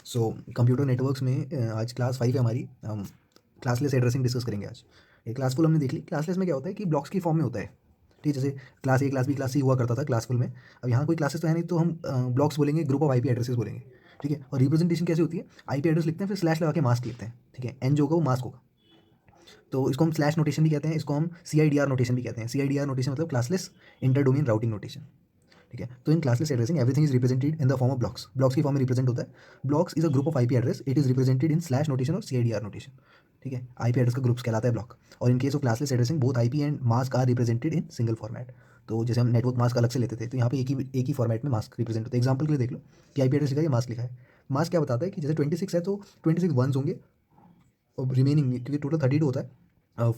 So computer networks में आज class 5 है हमारी। हम क्लासलेस एड्रेसिंग डिस्कस करेंगे आज। ये क्लासफुल हमने देख ली। क्लासलेस में क्या होता है कि ब्लॉक्स की फॉर्म में होता है। ठीक है, जैसे class A, class B, class C हुआ करता था क्लासफुल में। अब यहाँ कोई क्लासेस तो है नहीं, तो हम ब्लॉक्स बोलेंगे, ग्रुप ऑफ आईपी एड्रेसेस बोलेंगे। ठीक है, और रिप्रेजेंटेशन कैसे होती है? आईपी एड्रेस लिखते हैं, फिर स्लैश लगा के मास्क लिखते हैं। ठीक है, एन जो होगा वो मास्क होगा। तो इसको हम स्लैश नोटेशन भी कहते हैं, इसको हम CIDR नोटेशन भी कहते हैं। CIDR नोटेशन मतलब classless inter domain routing notation. ठीक है, तो in classless addressing everything is represented in the form of blocks. Blocks की फॉर्म में रिप्रेजेंट होता है। Blocks is a group of IP address, it is represented in slash notation और CIDR notation. ठीक है, आईपी एड्रेस का groups कहलाता है ब्लॉक। और in case of classless addressing both IP and mask are represented in single format. तो जैसे हम नेटवर्क मास्क अलग से लेते थे, तो यहाँ पे एक ही फॉर्मेट में मास्क रिप्रेजेंट होता है। एग्जाम्पल के लिए देख लो कि आईपी एड्रेस लिखा है, मास्क लिखा है। मास्क क्या बताता है कि जैसे 26 है तो 26 वंस होंगे, और रिमेनिंग क्योंकि टोटल 32 होता है,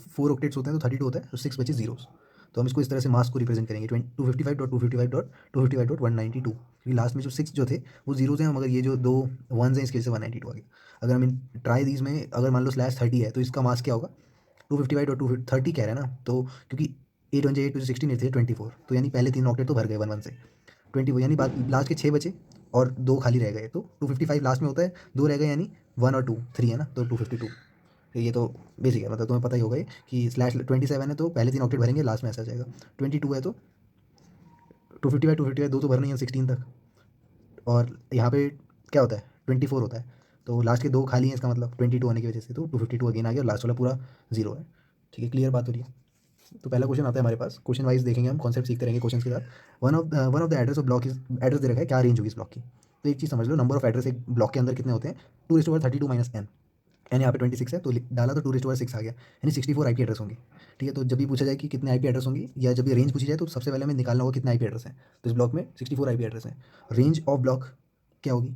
4 ऑक्टेट्स होते हैं तो 32 होता है, तो 6 बचे जीरोस। तो हम इसको इस तरह से मास्क को रिप्रेजेंट करेंगे 255.255.255.192, क्योंकि लास्ट में जो 6 जो थे वो जीरोस हैं, मगर ये जो दो वंस हैं इसके वजह से 192 आ गया। अगर हम इन ट्राई दीज में अगर मान लो /30 है तो इसका मास्क क्या होगा? 255.230 कह रहे हैं ना, तो क्योंकि 8 1 8 16 8 24, तो यानी पहले 3 ऑक्टेट तो भर गए 1 1 से 24, यानी बाद लास्ट के 6 बचे और 2 खाली रह गए, तो 255 लास्ट में होता है, 2 रह गए, यानी 1 और 2 3 है ना, तो 252। ये तो बेसिक है, मतलब तुम्हें पता ही होगा ये कि /27 है तो पहले 3 ऑक्टेट भरेंगे, लास्ट में ऐसा आ जाएगा। 22 है तो 255 दो तो भरना ही है 16 तक। और यहाँ पे क्या होता है? 24 होता है, तो लास्ट के 2 खाली हैं, इसका मतलब 22 होने की वजह से तो 252 अगेन आ गया, और लास्ट वाला पूरा 0 है। ठीक है, क्लियर बात हो रही है? तो पहला क्वेश्चन आता है हमारे पास, क्वेश्चन वाइज देखेंगे हम, कॉन्सेप्ट सीखते रहेंगे क्वेश्चन के साथ। One of the address of block is, address दे रखा है, क्या रेंज होगी इस ब्लॉक की? तो एक चीज़ समझ लो, नंबर ऑफ एड्रेस एक ब्लॉक के अंदर कितने होते हैं? 2 32 - n। एन यहाँ पे 26 है तो डाला तो 2 6 आ गया, यानी 64 आईपी एड्रेस होंगे। ठीक है, तो जब भी पूछा जाए कि कितने आईपी एड्रेस होंगे, या जब भी रेंज पूछी जाए, तो सबसे पहले हमें निकालना होगा कितने आईपी एड्रेस हैं। तो इस ब्लॉक में 64 आईपी एड्रेस हैं। रेंज ऑफ ब्लॉक क्या होगी?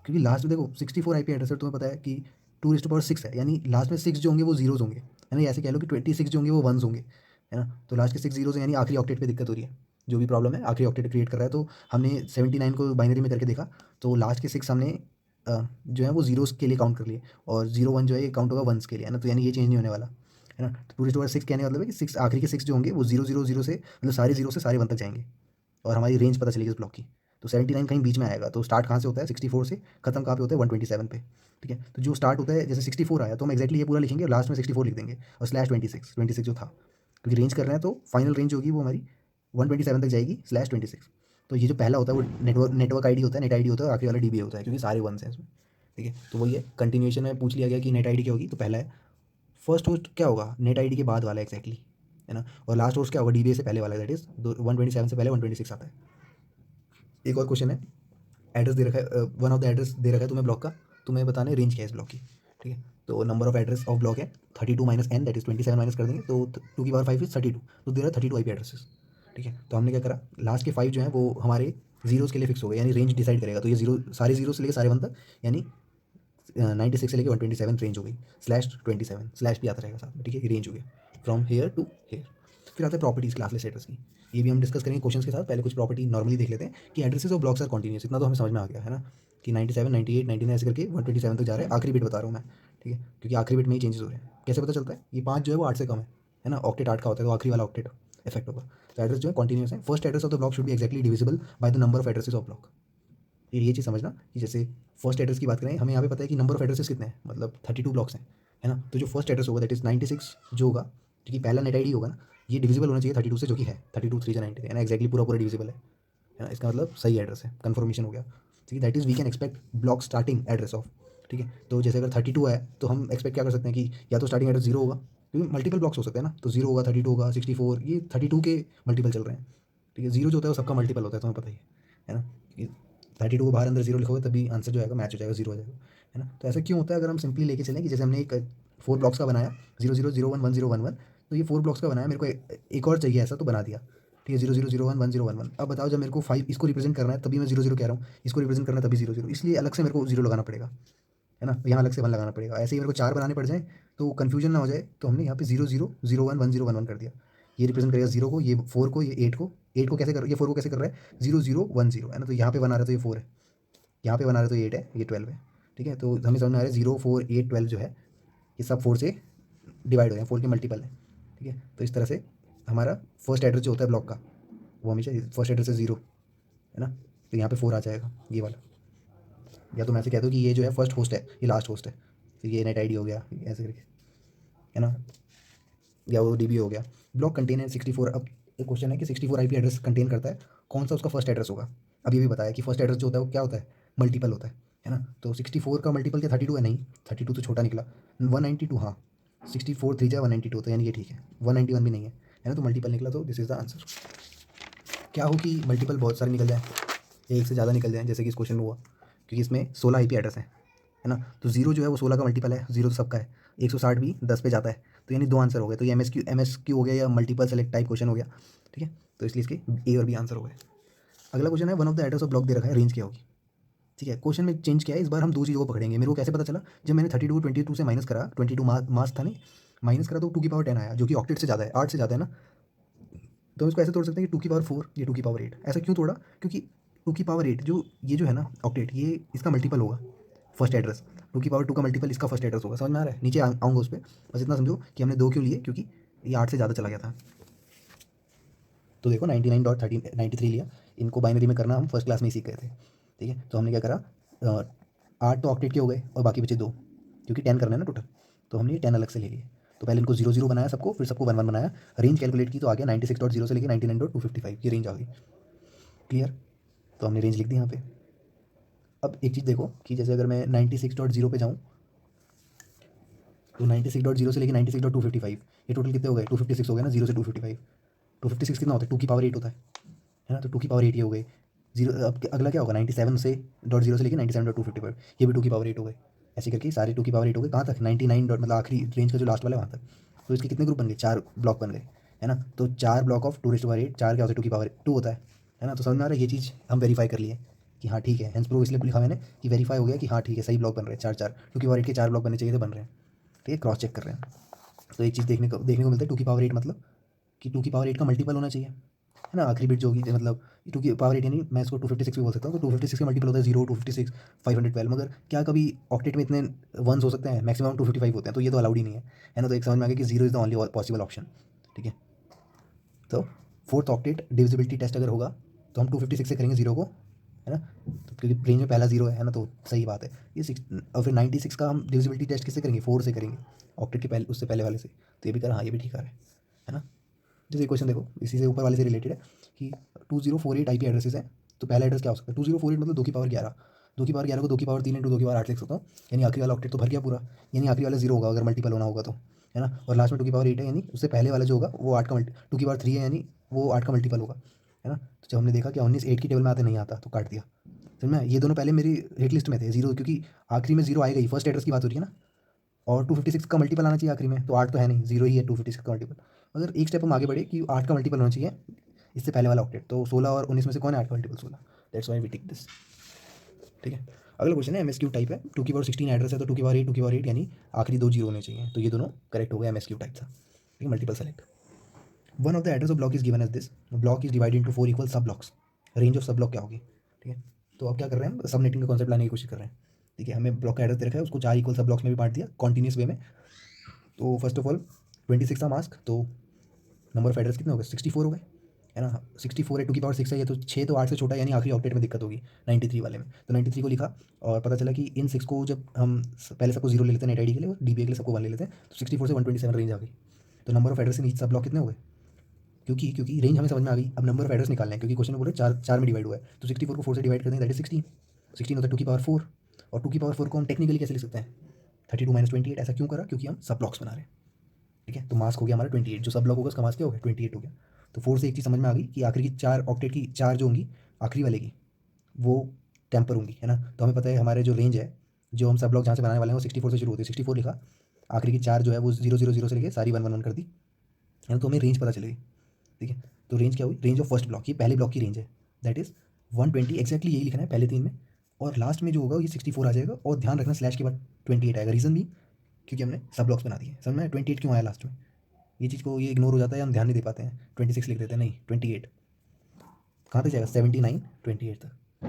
क्योंकि लास्ट में देखो 64 आईपी एड्रेस है, तुम्हें पता है कि 2 6 है, यानी लास्ट में 6 जो होंगे वो जीरोज होंगे, है ना? ऐसे कह लो कि 26 जो होंगे वो वंस होंगे, है ना? तो लास्ट के 6 जीरोज, यानी आखिरी ऑक्टेट पे दिक्कत हो रही है। जो भी प्रॉब्लम है आखिरी ऑक्टेट क्रिएट कर रहा है। तो हमने 79 को बाइनरी में करके देखा, तो लास्ट के 6 हमने जो है वो जीरोस के लिए काउंट कर लिए, और 0 1 जो है ये काउंट होगा वंस के लिए, है ना? तो यानी ये चेंज नहीं होने वाला, है ना? तो 2 6 कहने का मतलब है कि 6 आखिरी के 6 जो होंगे वो 0 0 0 से, मतलब सारे 0 से सारे 1 तक जाएंगे, और हमारी रेंज पता चलेगी उस ब्लॉक की। तो 79 कहीं बीच में आएगा, तो स्टार्ट कहाँ से होता है? 64 से। खत्म कहाँ पे होता है? 127 पे। ठीक है, तो जो स्टार्ट होता है, जैसे 64 आया तो हम एक्जैक्टली ये पूरा लिखेंगे और लास्ट में 64 लिख देंगे, और /26 जो था, क्योंकि रेंज कर रहे हैं तो फाइनल रेंज होगी वो हमारी 127 तक जाएगी /26। तो ये जो पहला होता है वो नेटवर्क आईडी होता है, नेट आईडी होता है, और आखिरी वाला डीबीए होता है, क्योंकि सारे वंस हैं इसमें। ठीक है, तो वही है, कंटिन्यूएशन में पूछ लिया गया कि नेट आईडी क्या होगी, तो पहला है फर्स्ट होस्ट क्या होगा? नेट आईडी के बाद वाला एक्जैक्टली, है ना? और लास्ट होस्ट क्या होगा? डीबीए से पहले वाला, दैट इज 127 से पहले 126 आता है। एक और क्वेश्चन है, एड्रेस दे रखा है, वन ऑफ द एड्रेस दे रखा है तुम्हें ब्लॉक का, तुम्हें बताना है रेंज क्या है इस ब्लॉक की। ठीक है, तो number of address of block है 32 - n, दैट इज 27 माइनस कर देंगे तो 2 की पावर 5 इज 32, तो दे रहा है 32 आईपी एड्रेसेस। ठीक है, तो हमने क्या करा, लास्ट के 5 जो है वो हमारे जीरोस के लिए फिक्स हो गए, यानी रेंज डिसाइड करेगा, तो ये जीरो सारे जीरो से लेकर सारे 1 तक, यानी 96 से लेकर 127 रेंज हो गई, /27 स्लैश भी आता रहेगा साथ में। ठीक है, ये रेंज हो गया फ्रॉम हेयर टू हेयर। फिर आता है प्रॉपर्टीज क्लासलेस एड्रेस की, ये भी हम डिस्कस करेंगे क्वेश्चंस के साथ। पहले कुछ प्रॉपर्टी नॉर्मली देख लेते हैं कि addresses of blocks are continuous, इतना तो हमें समझ में आ गया, है ना? कि 97 98 99 ऐसे करके 127 तक जा रहा है, आखिरी बिट बता रहा हूँ मैं। ठीक है, क्योंकि आखिरी बिट में ही चेंजेस हो रहे हैं। कैसे पता चलता है? ये 5 जो है वो 8 से कम है ना? ऑक्टेट 8 का होता है, तो आखिरी वाला ऑक्टेट इफेक्ट होगा। तो एड्रेस जो है कॉन्टिन्यूस है। First address of the block should be exactly divisible by the number of addresses of block. ये चीज़ समझना कि जैसे फर्स्ट एड्रेस की बात करें, हमें यहाँ पे पता है कि नंबर ऑफ एड्रेसेस कितने हैं, मतलब 32 ब्लॉक्स हैं, है ना? तो जो फर्स्ट एड्रेस होगा दैट इज 96 जो होगा, जो कि पहला नेट आईडी होगा ना, ये डिविजिबल होना चाहिए 32 से, जो कि है 32 3 90, है ना? एक्जैक्टली पूरा पूरा डिविजिबल है ना? इसका मतलब सही एड्रेस है, कन्फर्मेशन हो गया। ठीक है, that is we can expect block starting address of. ठीक है, तो जैसे अगर 32 है तो हम एक्सपेक्ट क्या कर सकते हैं कि या तो स्टार्टिंग एड्रेस 0 होगा, क्योंकि मल्टीपल ब्लॉक्स हो सकते हैं ना, तो 0 होगा, 32 होगा, 64, ये 32 के मल्टीपल चल रहे हैं। ठीक है, 0 जो होता है वो सबका मल्टीपल होता है, तुम्हें पता ही है ना? 32 को बाहर अंदर 0 लिखोगे तभी आंसर जो आएगा मैच हो जाएगा, 0 हो जाएगा, है ना? तो ऐसा क्यों होता है? अगर हम सिंपली लेके चलें कि जैसे हमने एक 4 ब्लॉक्स का बनाया, 0 0 0 1 1 0 1 1, तो ये 4 ब्लॉक्स का बनाया, मेरे को एक और चाहिए ऐसा, तो बना दिया। ठीक है, 0 0 0 1 1 0 1 1। अब बताओ, जब मेरे को 5 इसको रिप्रेजेंट करना है तभी मैं 0 0 कह रहा हूँ, इसको रिप्रेजेंट करना है तभी 0 0, इसलिए अलग से मेरे को 0 लगाना पड़ेगा, है ना? यहाँ अलग से 1 लगाना पड़ेगा। ऐसे ही मेरे को 4 बनाने पड़ जाए तो कन्फ्यूजन ना हो जाए, तो हमने यहाँ पे 0 0 0 1 1 0 1 1 कर दिया। ये रिप्रेजेंट करेगा 0 को, ये 4 को, ये 8 को। 8 को कैसे कर, ये 4 को कैसे कर रहा है? 0 0 1 0, है ना? तो यहाँ पे बना रहा है तो ये 4 है, यहाँ पे बना रहे तो 8 है, ये 12 है। ठीक है, तो हमें समझ में आ रहा है 0 4 8 12 जो है ये सब 4 से डिवाइड हो रहे हैं, 4 के मल्टीपल है। ठीक है, तो इस तरह से हमारा फर्स्ट एड्रेस जो होता है ब्लॉक का, वो हमेशा फर्स्ट एड्रेस है 0, है ना? तो यहाँ पे 4 आ जाएगा, ये वाला। या तो मैं ऐसे कह दूँ कि ये जो है फर्स्ट होस्ट है, ये लास्ट होस्ट है, फिर ये नेट आईडी हो गया ऐसे करके, है ना, या वो डीबी हो गया। Block contain 64। अब एक क्वेश्चन है कि 64 आईपी एड्रेस कंटेन करता है, कौन सा उसका फर्स्ट एड्रेस होगा। अब ये भी बताया कि फर्स्ट एड्रेस जो होता है वो क्या होता है, मल्टीपल होता है ना। तो 64 का मल्टीपल क्या 32 है, नहीं 32 तो छोटा निकला। 192, हाँ 64 3 192 होता है, यानी ये ठीक है। 191 भी नहीं है ना, तो मल्टीपल निकला, तो दिस इज द आंसर। क्या हो कि मल्टीपल बहुत सारे निकल जाए, एक से ज़्यादा निकल जाए, जैसे कि इस क्वेश्चन में हुआ, क्योंकि इसमें 16 आईपी एड्रेस है ना। तो जीरो जो है वो 16 का मल्टीपल है, जीरो तो सबका है, 160 भी 10 पे जाता है, तो यानी दो आंसर हो गए। तो ये एम एस क्यू हो गया या मल्टीपल सेलेक्ट टाइप क्वेश्चन हो गया, ठीक है। तो इसलिए इसके ए और बी आंसर हो गए। अगला क्वेश्चन है, one of the address of block दे रखा है, रेंज क्या होगी, ठीक है। क्वेश्चन में चेंज किया है, इस बार हम दो चीज़ों को पकड़ेंगे। मेरे को कैसे पता चला, जब मैंने 32 22 से माइनस करा, 22 मास था नहीं, माइनस करा तो 2 की पावर 10 आया, जो कि ऑक्टेट से ज़्यादा है, 8 से ज़्यादा है ना। तो हम इसको ऐसे तोड़ सकते हैं कि 2 की पावर 4, ये 2 की पावर 8। ऐसा क्यों तोड़ा, क्योंकि 2 की पावर 8 जो ये जो है ना ऑक्टेट, ये इसका मल्टीपल होगा फर्स्ट एड्रेस। 2 की पावर 2 का मल्टीपल इसका फर्स्ट एड्रेस होगा। समझ में आ रहा है, नीचे आऊँगा उस पर, बस इतना समझो कि हमने दो क्यों लिए, क्योंकि ये 8 से ज़्यादा चला गया था। तो देखो 99.93 लिया। इनको बाइनरी में करना हम फर्स्ट क्लास में ही सीख गए थे, ठीक है। तो हमने क्या करा, 8 तो ऑक्टेट के हो गए और बाकी बचे 2, क्योंकि 10 करना है ना टोटल, तो हमने 10 अलग से ले लिए। तो पहले इनको 0 0 बनाया सबको, फिर सबको 1 1 बनाया, रेंज कैलकुलेट की तो आ गया 96.0 से लेकर 99.255, ये रेंज आ गई। क्लियर, तो हमने रेंज लिख दी यहाँ पे। अब एक चीज़ देखो कि जैसे अगर मैं 96.0 पे जाऊँ, तो 96.0 से लेकर 96.255, ये टोटल कितने हो गए, 256 हो गए ना, 0 से 255। 256 कितना होता है, 2 की पावर 8 होता है ना। तो 2 की पावर 8 ये हो गई। जीरो, अब अगला क्या होगा, 97 से .0 से लेकर 97.255, ये भी 2 की पावर 8 हो गए। ऐसे करके सारे 2 की पावर 8 हो गए, कहाँ तक, 99 डॉट, मतलब आखिरी रेंज का जो लास्ट वाला है वहाँ तक। तो इसके कितने ग्रुप बन गए, 4 ब्लॉक बन गए, है ना। तो 4 ब्लॉक ऑफ 2 की पावर 8, 4 क्या होता है, 2 की पावर 2 होता है ना। तो समझ में आ रहा है, ये चीज़ हम वेरीफाई कर लिए कि हाँ ठीक है, हेंस प्रूफ इसलिए लिखा मैंने कि वेरीफाई हो गया कि हाँ ठीक है, सही ब्लॉक बन रहे हैं, 4 4 2 की पावर 8 के 4 ब्लॉक बनने चाहिए थे, बन रहे हैं, ठीक है। क्रॉस चेक कर रहे हैं। तो एक चीज़ देखने को मिलता है, 2 की पावर 8 मतलब कि 2 की पावर 8 का मल्टीपल होना चाहिए, है ना। आखिरी बिट जो होगी, मतलब 2 की पावर 8, यानी मैं इसको 256 भी बोल सकता हूँ। तो 256 का मल्टीपल होता है 0, 256, 512। मगर क्या कभी ऑक्टेट में इतने वंस हो सकते हैं, मैक्सिमम 255 होते हैं, तो ये तो अलाउड ही नहीं है ना। तो एक समझ में आ गया कि 0 is the only possible option, ठीक है। तो फोर्थ ऑक्टेट डिविजिबिलिटी टेस्ट अगर होगा तो हम 256 से करेंगे 0 को, है ना। तो क्योंकि रेंज में पहला 0 है ना, तो सही बात है ये 6। और फिर 96 का हम डिविजिबिलिटी टेस्ट किससे करेंगे, 4 से करेंगे, ऑक्टेट के पहले, उससे पहले वाले से। तो ये भी करा, हाँ ये भी ठीक आ रहा है ना। जैसे क्वेश्चन देखो, इसी से ऊपर वाले से रिलेटेड है कि 2048 आईपी एड्रेसेस हैं। तो पहला एड्रेस क्या हो सकता है, 2048 मतलब 2 की पावर 11। 2 की पावर 11 को 2 की पावर 3 इंटू 2 की पावर 8 लिख सकता हूँ, यानी आखिरी वाला ऑक्टेट तो भर गया पूरा, यानी आखिरी वाला 0 होगा अगर मल्टीपल होना होगा तो, है ना। और लास्ट में 2 की पावर 8 है, यानी उससे पहले वाला जो होगा वो 8 का 2 की पावर 3 है, यानी वो 8 का मल्टीपल होगा, है ना। तो जब हमने देखा कि 19 8 की टेबल में आते नहीं आता, तो काट दिया। समझ में, ये दोनों पहले मेरी हिट लिस्ट में थे 0, क्योंकि आखिरी में 0 आएगा ही, फर्स्ट एड्रेस की बात हो रही है ना। और 256 का मल्टीपल आना चाहिए आखिरी में, तो 8 तो है नहीं, 0 ही है 256 का मल्टीपल। अगर एक स्टेप हम आगे बढ़े कि 8 का मल्टीपल होना चाहिए इससे पहले वाला ऑक्टेट, तो 16 और 19 में से कौन है 8 का multiple, 16। That's why we tick this, ठीक है। अगला क्वेश्चन है, एमएसक्यू टाइप है, 2 की पावर 16 एड्रेस है, तो 2 की पावर 8 2 की पावर 8, यानी आखिरी दो 0 होने चाहिए, तो ये दोनों करेक्ट हो गए, एमएसक्यू टाइप था, ठीक है। Multiple select. One of the address of block is given as this, block is divided into 4 equal sub blocks, range of sub block क्या होगी, ठीक है। तो अब क्या कर रहे हैं, हम सब नेटिंग का कॉन्सेप्ट लाने की कोशिश कर रहे हैं, ठीक है। हमें ब्लॉक का एड्रेस दे रखा है, उसको 4 इक्वल सब ब्लॉक्स में भी बांट दिया कॉन्टिन्यूस वे में। तो फर्स्ट ऑफ ऑल 26 का मास्क, तो नंबर ऑफ एड्रेस कितने हो गए, 64 हो गए, है ना। 64 है, 2 की पावर 6 है, ये तो 6 तो 8 से छोटा है, यानी आखिरी ऑक्टेट में दिक्कत होगी 93 वाले में। तो 93 को लिखा, और पता चला कि इन 6 को जब हम पहले सबको 0 ले लेते हैं नेट आईडी के लिए, और डीबीए के लिए सबको 1 ले लेते हैं, तो 64 से 127 रेंज आ गई। तो number of address in each सब ब्लॉक कितने हो गए, क्योंकि रेंज हमें समझ में आ गई। अब नंबर ऑफ एड्रेस निकालना है, क्योंकि क्वेश्चन में बोले 4 में डिवाइड हुआ है, तो 64 को 4 से डिवाइड कर देंगे, दैट इज 16। 16 होता है 2 की पावर 4, और 2 की पावर 4 को हम टेक्निकली कैसे लिख सकते हैं, 32 माइनस 28। ऐसा क्यों करा, क्योंकि हम सब ब्लॉक्स बना रहे हैं, ठीक है। तो मास्क हो गया हमारा 28, जो सब ब्लॉक होगा उसका मास्क क्या हो गया, 28 हो गया। तो 4 से एक चीज़ समझ में आ गई कि आखिरी की 4 ऑक्टेट की 4 जो होंगी आखिरी वाले की, वो टेम्पर होंगी, है ना। तो हमें पता है हमारे जो रेंज है, जो हम सब ब्लॉक जहाँ से बनाने वाले हैं वो 64 से शुरू होती है, 64 लिखा, आखिरी की 4 जो है वो 0 0 0 से लेके सारी 1 1 1 कर दी, है ना। तो हमें रेंज पता चलेगी, ठीक है। तो रेंज क्या हुई, रेंज ऑफ फर्स्ट ब्लॉक, ये पहले ब्लॉक की रेंज है, दैट इज 120, एक्जैक्टली यही लिखना है पहले 3 में, और लास्ट में जो होगा ये 64 आ जाएगा, और ध्यान रखना स्लैश के बाद 28 आएगा, रीज़न भी क्योंकि हमने सब ब्लॉक्स बना दिए। समझ में 28 क्यों आया लास्ट में, ये चीज़ को ये इग्नोर हो जाता है, हम ध्यान नहीं दे पाते हैं, 26 लिख देते हैं, नहीं 28 कहाँ तक जाएगा, 79 28 तक।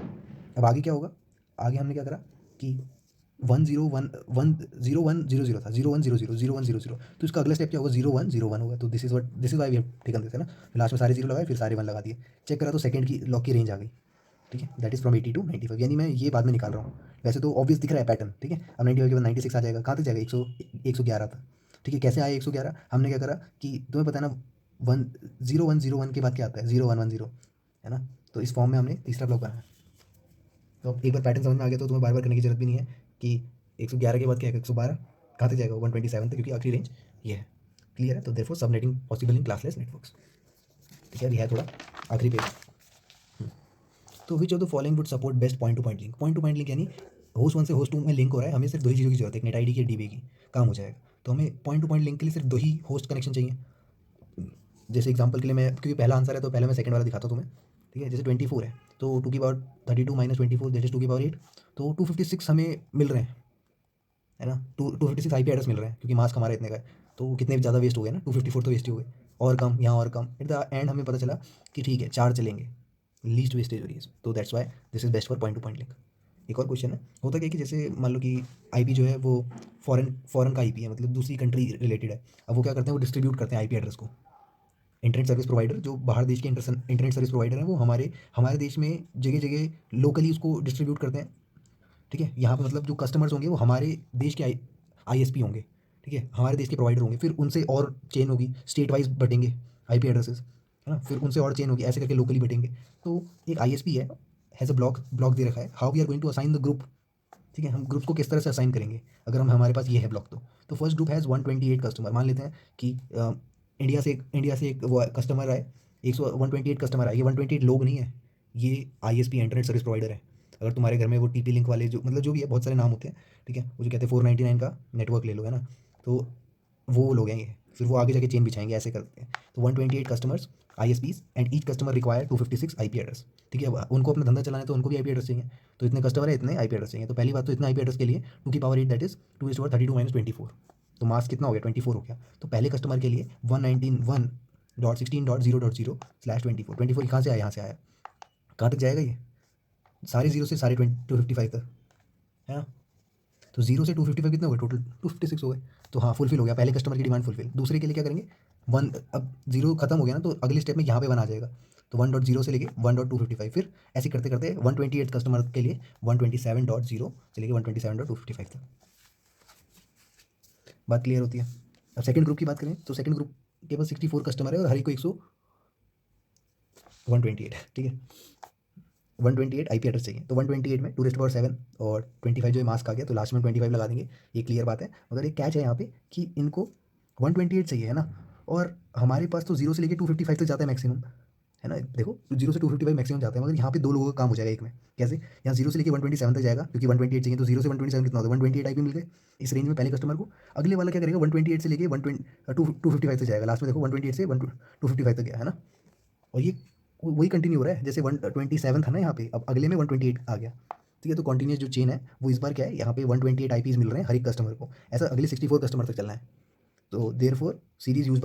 अब आगे क्या होगा, आगे हमने क्या करा कि 1 0 1 1 0 1 0 0 था, 0 1 0 0 0 1 0 0, तो इसका अगला स्टेप क्या होगा, 0 1 0 1 होगा। तो this is why we have taken this, है ना। फिर लास्ट में सारे 0 लगाए, फिर सारे 1 लगा दिए, चेक करा तो सेकंड की लॉक की रेंज आ गई, ठीक है, दैट इज़ फ्रॉम 80 टू 95, यानी मैं ये बाद में निकाल रहा हूँ। वैसे तो ऑब्वियस दिख रहा है पैटर्न, ठीक है। अब 95 के बाद 96 आ जाएगा, कहाँ तक जाएगा, 111 तक, ठीक है। कैसे आया 111, हमने क्या करा कि तुम्हें पता है ना 10101 के बाद क्या आता है, 0110, है ना। तो इस फॉर्म में हमने तीसरा ब्लॉक बनाया। तो अब एक बार पैटर्न समझ में आ गया तो तुम्हें बार बार करने की जरूरत भी नहीं है कि 111 के बाद क्या है, 112 कहाँ तक जाएगा, 127 तक, क्योंकि आखिरी रेंज ये है। क्लियर है। तो therefore subnetting possible in classless networks, ठीक है। अभी है थोड़ा आखिरी पेज। तो which of the following would support best point two point link. Point two point link यानी होस्ट 1 से होस्ट 2 में लिंक हो रहा है, हमें सिर्फ दो ही चीज़ों की जरूरत है, एक नेट आईडी की, डीबी की, काम हो जाएगा। तो हमें पॉइंट टू पॉइंट लिंक के लिए सिर्फ दो ही होस्ट कनेक्शन चाहिए। जैसे एग्जांपल के लिए मैं, क्योंकि पहला आंसर है तो पहले मैं सेकंड वाला दिखाता हूँ तुम्हें, ठीक है। जैसे 24 है तो 2 की पावर 32 माइनस 24 दैट इज 2 की पावर 8, तो 256 हमें मिल रहे हैं, है ना। 256 आईपी एड्रेस मिल रहे हैं, क्योंकि मास्क हमारा इतने का है, तो कितने ज़्यादा वेस्ट हो गए ना, 254 तो वेस्ट ही हो गए, और कम यहाँ और कम। एट द एंड हमें पता चला कि ठीक है 4 चलेंगे, लीस्ट वेस्टेज हो रही है, तो that's why this is best for point two point link. एक और क्वेश्चन है, होता क्या है कि जैसे मान लो कि आईपी जो है वो फॉरेन का आईपी है, मतलब दूसरी कंट्री रिलेटेड है। अब वो क्या करते हैं, वो डिस्ट्रीब्यूट करते हैं आईपी एड्रेस को। इंटरनेट सर्विस प्रोवाइडर जो बाहर देश के इंटरनेट सर्विस प्रोवाइडर हैं, वो हमारे हमारे देश में जगह जगह लोकली उसको डिस्ट्रीब्यूट करते हैं, ठीक है। यहाँ पे मतलब जो कस्टमर्स होंगे वो हमारे देश के आईएसपी होंगे, ठीक है, हमारे देश के प्रोवाइडर होंगे, फिर उनसे और चेन होगी, स्टेट वाइज बटेंगे आईपी एड्रेसेस, है ना, फिर उनसे और चेन होगी, ऐसे करके लोकली बटेंगे। तो एक आईएसपी हैज़ अ ब्लॉक दे रखा है, how we are going to assign the group, ठीक है। हम ग्रुप्स को किस तरह से असाइन करेंगे अगर हमारे पास ये है ब्लॉक। तो फर्स्ट ग्रुप हैज़ 128 कस्टमर। मान लेते हैं कि इंडिया से एक वो कस्टमर आए, 128 कस्टमर आए, ये 128 लोग नहीं है, ये आईएसपी इंटरनेट सर्विस प्रोवाइडर है। अगर तुम्हारे घर में वो टीपी लिंक वाले जो मतलब जो भी है, बहुत सारे नाम होते हैं, ठीक है, वो जो कहते हैं 499 का नेटवर्क ले लो, है ना, तो वो लोग हैं ये, फिर वो आगे जाके चेन बिछाएंगे, ऐसे करते हैं। तो 128 customers ISPs and each customer require 256 IP address, ठीक है। अब उनको अपना धंधा चलाना है तो उनको भी आईपी एड्रेस चाहिए, तो इतने कस्टमर है इतने आईपी एड्रेस चाहिए। तो पहली बात तो इतने आईपी एड्रेस के लिए 2 की पावर 8 दैट इज 2 32 माइनस 24, तो मास कितना हो गया, 24 हो गया। तो पहले कस्टमर के लिए 191.16.0.0/24, 24 कहाँ से आया, यहाँ से आया, कहाँ तक जाएगा ये, सारे जीरो से सारे 255 तक, है ना। तो 0 से 255 कितने हो गए, टोटल 256 हो गए। तो हाँ, फुलफिल हो गया, पहले कस्टमर की डिमांड फुलफिल। दूसरे के लिए क्या करेंगे, वन, अब जीरो खत्म हो गया ना, तो अगले स्टेप में यहाँ पे 1 आ जाएगा, तो 1.0 से लेके 1.255, फिर ऐसे करते करते 128 कस्टमर के लिए 127.0 से लेके 127.255 तक। बात क्लियर होती है। अब सेकंड ग्रुप की बात करें तो सेकंड ग्रुप के पास 64 कस्टमर है और हर एक को 128 है, ठीक है। 128 आईपी एड्रेस चाहिए, तो 128 में 2 7 और 25 जो है मास्क आ गया, तो लास्ट में 25 लगा देंगे, ये क्लियर बात है। मगर एक कैच है यहाँ पे कि इनको 128 चाहिए, है ना, और हमारे पास तो 0 से लेके 255 तक जाता है मैक्सिमम, है ना। देखो 0 से 255 मैक्सिमम जाता है, मगर यहाँ पे 2 लोगों का काम हो जाएगा एक में। कैसे, यहाँ 0 से लेके 127 तक जाएगा, क्योंकि 128 चाहिए, तो 0 से 127 कितना होता है, 128 आईपी मिल गए इस रेंज में पहले कस्टमर को। अगले वाला क्या करेगा, 128 से लेके 255 तक जाएगा, लास्ट में देखो 128 से 255 तक गया, है ना। और ये वही कंटिन्यू हो रहा है, जैसे 127 था ना यहाँ पे, अब अगले में 128 आ गया, ठीक है। तो कॉन्टिन्यूस जो चेन है वो इस बार क्या है, यहाँ पे 128 आईपीज मिल रहे हैं हर एक कस्टमर को, ऐसा अगले 64 कस्टमर तक चलना है। तो therefore series use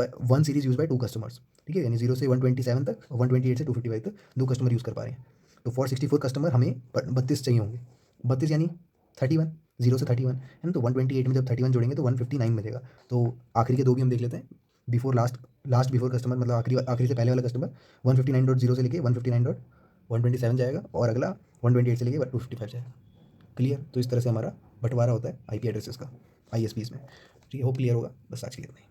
by 2 customers, ठीक है, यानी 0 से 127 तक, 128 से 255 तक 2 कस्टमर यूज़ कर पा रहे हैं। तो फॉर 64 कस्टमर हमें 32 चाहिए होंगे, 32 यानी 31, 0 से 31, है ना। तो 128 में जब 31 जोड़ेंगे तो 159 मिलेगा। तो आखिरी के दो भी हम देख लेते हैं, before last, last before customer, मतलब आखिरी आखिरी से पहले वाला कस्टमर 159.0 से लेके 159.127 जाएगा, और अगला 128 से लेके 255 जाएगा। क्लियर। तो इस तरह से हमारा बंटवारा होता है आईपी एड्रेसेस का आईएसपीज़ में, ठीक है। होप क्लियर होगा, बस आज के लिए इतना ही।